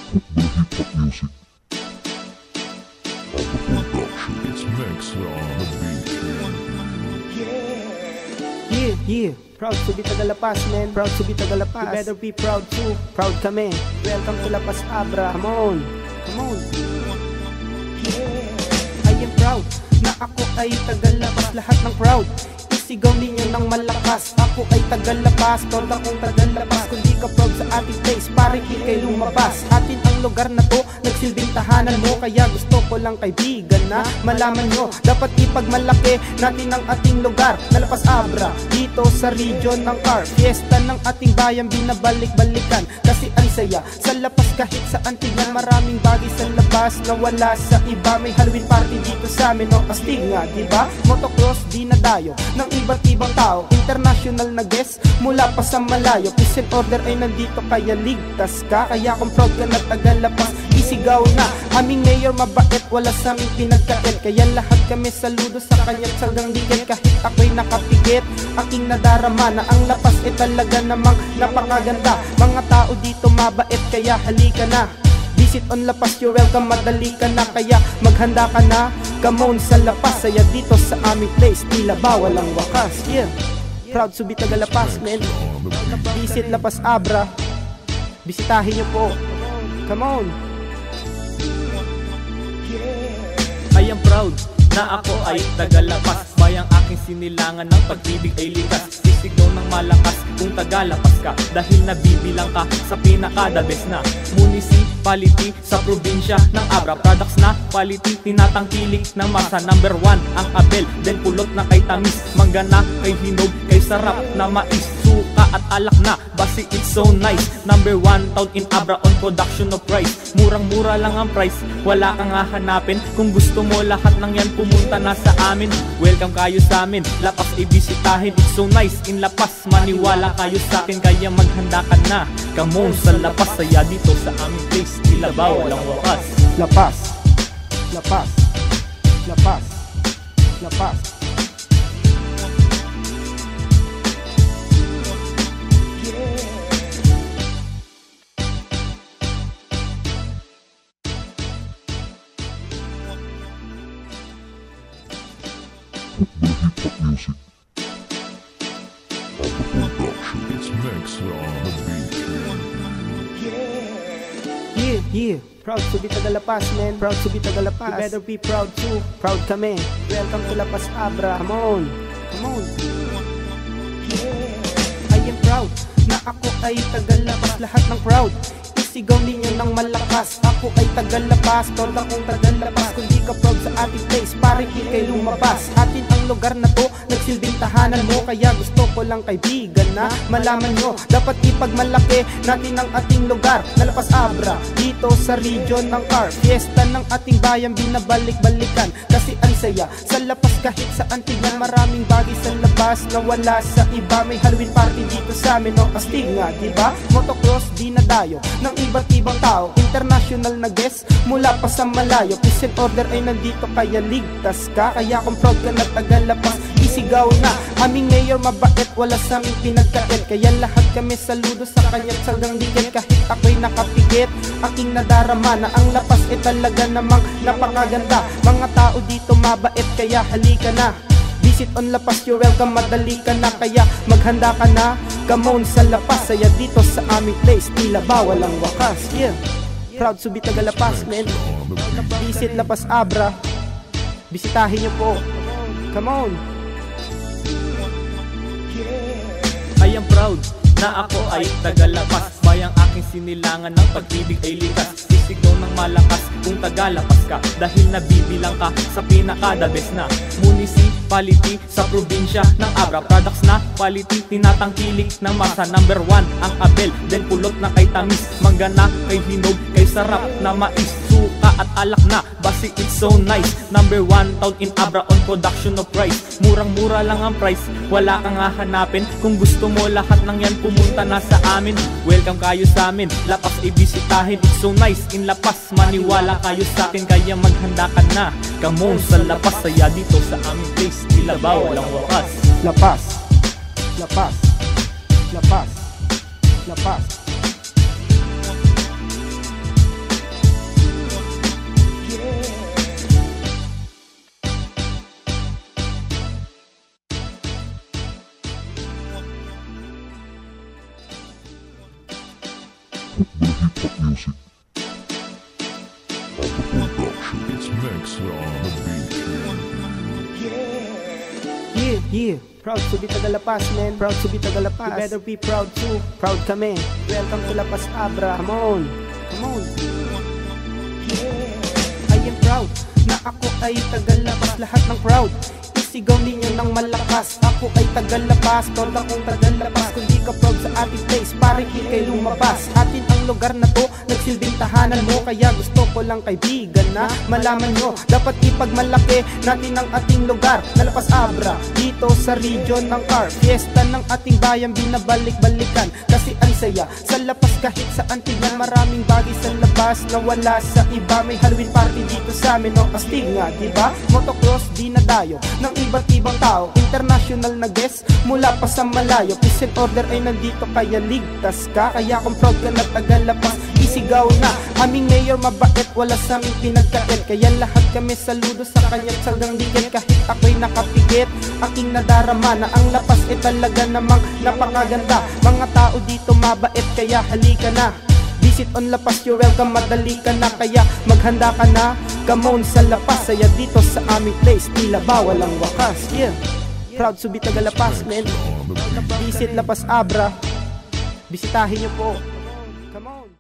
the hip-hop music of the production. It's Maxwell on the beat. Yeah, proud to be Tagalapas, man. Proud to be Tagalapas. You better be proud too. Proud kami. Welcome to La Paz Abra. Come on. I am proud na ako ay Tagalapas. Lahat ng proud isigaw ninyo ng malakas. Ako ay Tagalapas, proud akong Tagalapas. Kung di ka proud sa ating place, pare ikay lumabas. Atin ang lugar na to, nagsilbing tahanan mo. Kaya gusto ko lang kaibigan na malaman nyo, dapat ipagmalaki natin ang ating lugar na La Paz Abra, dito sa region ng CAR. Fiesta ng ating bayan, binabalik-balikan kasi ang saya sa La Paz. Kahit saan tignan, maraming bagay sa labas na wala sa iba. May Halloween party dito sa amin, no? Astig nga, diba? Motocross, dinadayo ng iba't ibang tao. International na guest mula pa sa malayo. Peace and order ay nandito, kaya ligtas ka. Kaya kung proud ka na Tagalapas, isigaw na aming mayor mabait, wala sa aming pinagkait. Kaya lahat kami saludo sa kanya't sagang digit. Kahit ako'y nakapikit, aking nadarama na ang La Paz ay talaga namang napakaganda. Mga tao dito mabait, kaya halika na. Visit on La Paz, you're welcome, madali ka na. Kaya maghanda ka na, come on sa La Paz. Saya dito sa aming place, tila ba walang wakas. Yeah, proud to be Tagalapas, man. Visit La Paz Abra, bisitahin nyo po. Come on. I am proud na ako ay Tagalapas. Bayang aking sinilangan ng pag-ibig ay likas. Sisigaw ng malakas kung Tagalapas ka, dahil nabibilang ka sa pinaka-the best na municipality sa probinsya ng Abra. Products na quality, tinatangkilik ng masa. Number 1 ang Abel, then pulot na kay tamis. Mangga na kay hinog, kay sarap na mais. Suka at alak na, basi it's so nice. Number 1 town in Abra on production of price. Murang-mura lang ang price, wala kang hahanapin. Kung gusto mo lahat ng yan, pumunta na sa amin. Welcome kayo sa amin, La Paz ibisitahin. It's so nice in La Paz, maniwala kayo sa akin. Kaya maghanda ka na, come on sa La Paz. Saya dito sa aming place, tila ba walang wakas. La Paz, La Paz, La Paz, La Paz. The hip-hop music of the production. It's Maxwell on the beat. Yeah, proud to be Tagalapas, man. Proud to be Tagalapas. You better be proud too. Proud kami. Welcome to La Paz Abra. Come on. I am proud na ako ay Tagalapas. Lahat ng proud isigaw ninyo ng malakas. Ako ay Tagalapas, proud akong Tagalapas. Kung di ka proud sa ating place, pare ikay lumabas. Atin ang lugar na to, nagsilbing tahanan mo. Kaya gusto ko lang kaibigan na malaman nyo, dapat ipagmalaki natin ang ating lugar na La Paz Abra, dito sa region ng CAR. Fiesta ng ating bayan, binabalik-balikan kasi ang saya sa La Paz. Kahit saan tignan, maraming bagay sa labas na wala sa iba. May Halloween party dito sa amin, no? Astig nga, diba? Motocross, dinadayo ng iba't ibang tao. International na guest mula pa sa malayo. Peace and order ay nandito, kaya ligtas ka. Kaya kung proud ka na Tagalapas, isigaw na aming mayor mabait, wala sa aming pinagkait. Kaya lahat kami saludo sa kanya't sagang digit. Kahit ako'y nakapikit, aking nadarama na ang La Paz ay talaga namang napakaganda. Mga tao dito mabait, kaya halika na. Visit on La Paz, you're welcome, madali ka na. Kaya maghanda ka na, come on sa La Paz. Saya dito sa aming place, tila ba walang wakas. Yeah, proud to be Tagalapas, man. Visit La Paz Abra, bisitahin nyo po. Come on. I am proud na ako ay Tagalapas. Bayang aking sinilangan ng pag-ibig ay likas. Sisigaw ng malakas kung Tagalapas ka, dahil nabibilang ka sa pinaka-the best na municipality sa probinsya ng Abra. Products na quality, tinatangkilik ng masa. Number 1 ang Abel, then pulot na kay tamis. Mangga na kay hinog, kay sarap na mais. Suka at alak na, basi it's so nice. Number 1 town in Abra on production of price. Murang-mura lang ang price, wala kang hahanapin. Kung gusto mo lahat ng yan, pumunta na sa amin. Welcome kayo sa amin, La Paz ibisitahin. It's so nice in La Paz, maniwala kayo sa akin. Kaya maghanda ka na, come on sa La Paz. Saya dito sa aming place, tila ba walang wakas. La Paz, La Paz, La Paz, La Paz. hip-hop music. Of the production, it's Max on the beat. Yeah, proud to be Tagalapas, man. Proud to be Tagalapas. You better be proud too. Proud kami. Welcome to La Paz Abra. Come on. I am proud na ako ay Tagalapas. Lahat ng crowd isigaw ninyo ng malakas. Ako ay Tagalapas, toda kong Tagalapas. Kung di ka proud sa ating place, pare ikay lumabas. Atin ang lugar na to, nagsilbing tahanan mo. Kaya gusto ko lang kaibigan na malaman nyo, dapat ipagmalaki natin ang ating lugar na La Paz Abra, dito sa region ng CAR. Fiesta ng ating bayan, binabalik-balikan kasi ang saya sa La Paz kahit saan tignan. Maraming bagay sa labas na wala sa iba. May Halloween party dito sa amin, no? Astig nga, diba? Motocross, dinadayo ng iba't ibang tao, international na guest mula pa sa malayo. Peace and order ay nandito kaya ligtas ka. Kaya kung proud ka na Tagalapas, isigaw na aming mayor mabait, wala sa aming pinagkait. Kaya lahat kami saludo sa kanya't sagang digil. Kahit ako'y nakapikit, aking nadarama na ang La Paz ay talaga namang napakaganda. Mga tao dito mabait, kaya halika na, visit on La Paz, you're welcome, madali ka na. Kaya maghanda ka na, come on sa La Paz. Saya dito sa aming place, tila ba walang wakas. Yeah, proud to be Tagalapas, man. Visit La Paz Abra, bisitahin nyo po.